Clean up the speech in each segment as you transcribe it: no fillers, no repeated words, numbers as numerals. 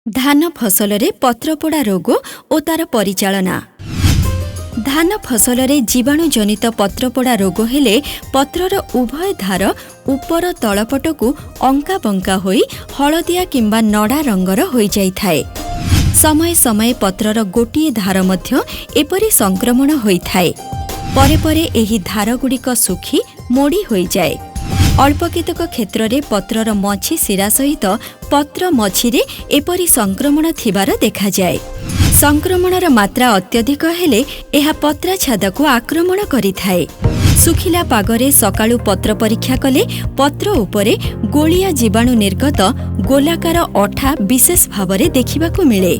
धान फसलरे पत्रपोड़ा रोग और तार परिचालना। धान फसलरे जीवाणुजनित पत्रपोड़ा रोग हेले पत्रर उभय धार उपर तलपटकू अंका बंका होई हलदिया किंबा नड़ा रंगर होई जाइथाए। समय समय पत्रर गोटिए धार मध्य एपरि संक्रमण होइथाए। परे परे एही धारगुड़िक सुखी मोड़ी होई जाए। अल्प केतक क्षेत्र में पत्रर मझी शिरा सहित पत्र मझीरे एपरि संक्रमण थिबार देखा जाए। संक्रमणर मात्रा अत्यधिक हेले एहा पत्रा छादक आक्रमण करिथाए। सुखिला पागरे सकाळु पत्र परीक्षा कले पत्र उपरे गोलिया जीवाणु निर्गत गोलाकार अठा विशेष भावरे देखिबाकु मिले।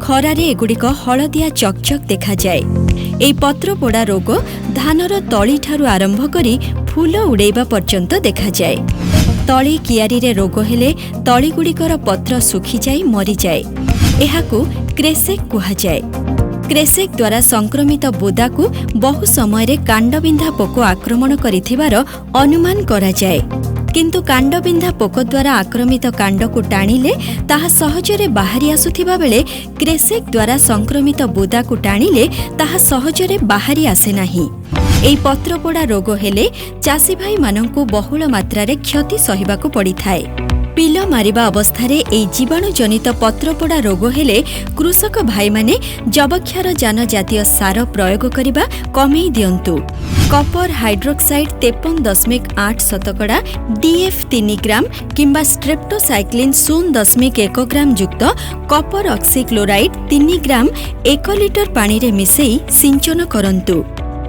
खरारे एगुड़िक हलदिया चकचक देखा जाए। एई पत्रपोड़ा रोग धानर तली ठारू आरंभ करी फूल उड़ेबा पर्यंत देखा जाए। तली कियारी रे रोग हेले तलीगुड़िकर पत्र सुखी जाई मरी जाए। एहाकू क्रेसेक कुहा जाए। क्रेसेक द्वारा संक्रमित बुदा को बहु समय कांडबिंधा पोक आक्रमण करिथिबार अनुमान करा जाए। किंतु कांडबिंधा पोक द्वारा आक्रमित कांड को टाणिले ताहा सहजरे बाहरी आसुथिबा बेले क्रेसेक द्वारा संक्रमित बुदा को टाणिले ताहा सहजरे बाहरी आसे नाही। एई पत्रपोड़ा रोग हेले चाषी भाई मानंकु बहुल मात्रारे क्षति सहिबाकु पड़िथाए। पिल मारिबा अवस्थारे एई जीवाणुजनित पत्रपोड़ा रोग हेले कृषक भाई माने जबक्षार जान जातीय सार प्रयोग करिबा कमेई दियंतु। कपर हाइड्रोक्साइड 53.8 शतकड़ा, डीएफ 3 ग्राम किंबा स्ट्रेप्टोसाइक्लिन 0.1 ग्राम युक्त कपर ऑक्सीक्लोराइड 3 ग्राम 1 लिटर पानी रे मिसेई सिंचन करंतु।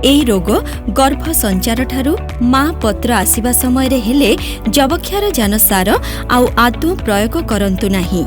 एई रोग गर्भ संचार ठारू माँ पत्र आसिबा समय हेले जबक्षार जान सार आउ आदौ प्रयोग करंतु नाही।